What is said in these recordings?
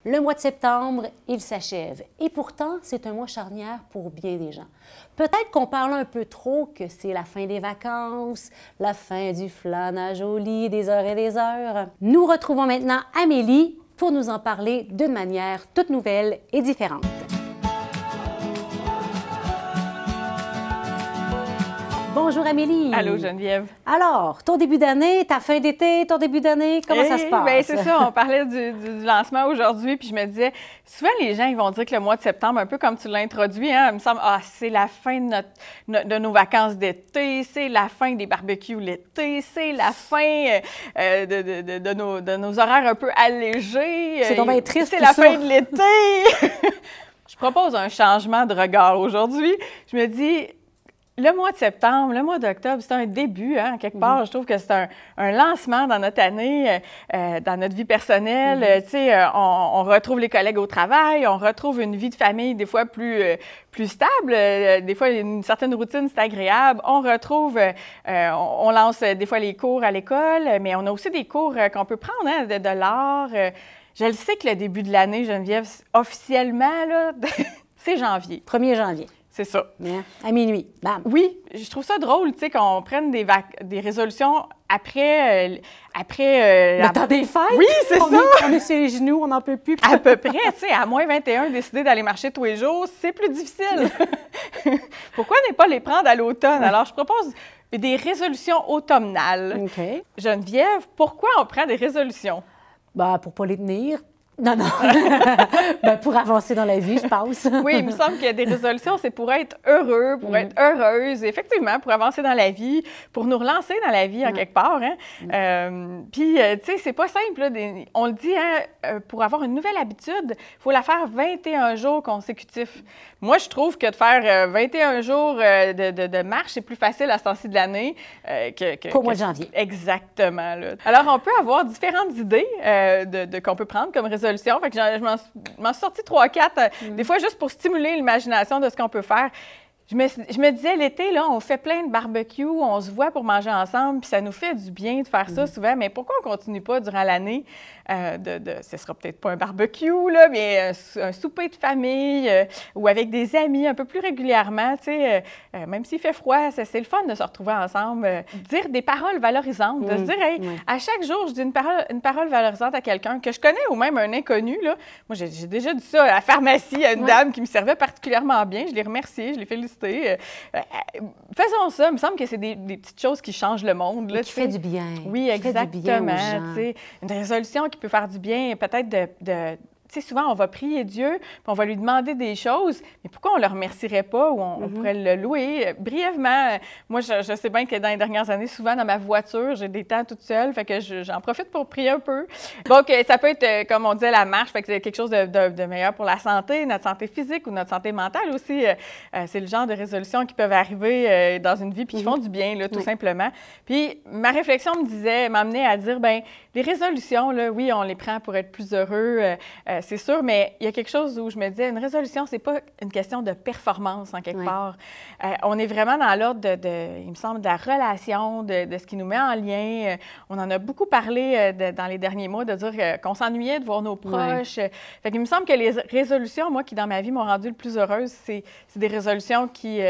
Le mois de septembre, il s'achève. Et pourtant, c'est un mois charnière pour bien des gens. Peut-être qu'on parle un peu trop que c'est la fin des vacances, la fin du flânage au lit, des heures et des heures. Nous retrouvons maintenant Amélie pour nous en parler d'une manière toute nouvelle et différente. Bonjour Amélie. Allô Geneviève. Alors, ton début d'année, ta fin d'été, ton début d'année, comment ça se passe? Bien, c'est ça, on parlait du lancement aujourd'hui, puis je me disais, souvent les gens ils vont dire que le mois de septembre, un peu comme tu l'as introduit, hein, il me semble, c'est la fin de nos vacances d'été, c'est la fin des barbecues l'été, c'est la fin de nos horaires un peu allégés. C'est donc bien triste. C'est la fin de l'été. Je propose un changement de regard aujourd'hui. Je me dis, le mois de septembre, le mois d'octobre, c'est un début, hein, quelque part. Je trouve que c'est un lancement dans notre année, dans notre vie personnelle. Tu sais, on retrouve les collègues au travail, on retrouve une vie de famille des fois plus stable. Des fois, une certaine routine, c'est agréable. On retrouve, on lance des fois les cours à l'école, mais on a aussi des cours qu'on peut prendre, hein, de l'art. Je le sais que le début de l'année, Geneviève, officiellement, là, c'est janvier. 1er janvier. C'est ça. À minuit, bam. Oui, je trouve ça drôle, tu sais, qu'on prenne des résolutions après le temps des fêtes? Oui, c'est ça! On est sur les genoux, on n'en peut plus. À peu près, tu sais, à moins 21, décider d'aller marcher tous les jours, c'est plus difficile. Pourquoi ne pas les prendre à l'automne? Alors, je propose des résolutions automnales. OK. Geneviève, pourquoi on prend des résolutions? Ben, pour ne pas les tenir. Non, non. Ben, pour avancer dans la vie, je pense. Oui, il me semble que des résolutions, c'est pour être heureux, pour être heureuse, effectivement, pour avancer dans la vie, pour nous relancer dans la vie en quelque part. Hein? Puis, tu sais, c'est pas simple. Là, on le dit, hein, pour avoir une nouvelle habitude, il faut la faire 21 jours consécutifs. Moi, je trouve que de faire 21 jours de marche, c'est plus facile à ce temps-ci de l'année qu'au mois de janvier. Exactement. Là. Alors, on peut avoir différentes idées qu'on peut prendre comme résolution. Fait que je m'en suis sortie 3-4, des fois juste pour stimuler l'imagination de ce qu'on peut faire. Je me disais, l'été, là, on fait plein de barbecues, on se voit pour manger ensemble, puis ça nous fait du bien de faire ça souvent. Mais pourquoi on ne continue pas durant l'année ce sera peut-être pas un barbecue, là, mais un souper de famille ou avec des amis un peu plus régulièrement, tu sais, même s'il fait froid, c'est le fun de se retrouver ensemble. Dire des paroles valorisantes, de se dire, hey, à chaque jour, je dis une parole valorisante à quelqu'un que je connais ou même un inconnu, là. Moi, j'ai déjà dit ça à la pharmacie à une dame qui me servait particulièrement bien. Je l'ai remerciée, je l'ai félicitée. Faisons ça. Il me semble que c'est des petites choses qui changent le monde. Là, qui fait du bien. Oui, exactement. Une résolution qui peut faire du bien, peut-être tu sais, souvent, on va prier Dieu, puis on va lui demander des choses, mais pourquoi on ne le remercierait pas ou on pourrait le louer? Brièvement, moi, je sais bien que dans les dernières années, souvent, dans ma voiture, j'ai des temps toute seule, fait que j'en profite pour prier un peu. Donc, ça peut être, comme on disait, la marche, fait que c'est quelque chose de meilleur pour la santé, notre santé physique ou notre santé mentale aussi. C'est le genre de résolutions qui peuvent arriver dans une vie puis qui font du bien, là, tout simplement. Puis, ma réflexion m'amenait à dire, bien, les résolutions, là, oui, on les prend pour être plus heureux, c'est sûr, mais il y a quelque chose où je me disais, une résolution, c'est pas une question de performance en quelque part. On est vraiment dans l'ordre il me semble, de la relation, de ce qui nous met en lien. On en a beaucoup parlé dans les derniers mois, de dire qu'on s'ennuyait de voir nos proches. Fait qu'il me semble que les résolutions, moi, qui dans ma vie m'ont rendue le plus heureuse, c'est des résolutions qui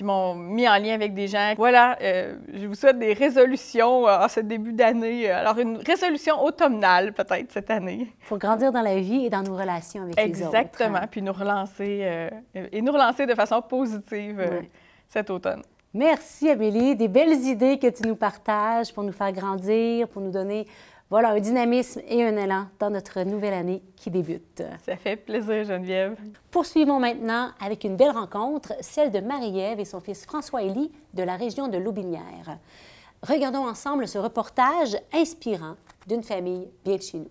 m'ont mis en lien avec des gens. Voilà, je vous souhaite des résolutions en ce début d'année. Alors, une résolution automnale, peut-être, cette année. Il faut grandir dans la vie et dans nos relations avec les autres. Exactement, puis nous relancer de façon positive cet automne. Merci, Amélie. Des belles idées que tu nous partages pour nous faire grandir, pour nous donner voilà, un dynamisme et un élan dans notre nouvelle année qui débute. Ça fait plaisir, Geneviève. Poursuivons maintenant avec une belle rencontre, celle de Marie-Ève et son fils François-Élie de la région de l'Aubinière. Regardons ensemble ce reportage inspirant d'une famille bien de chez nous.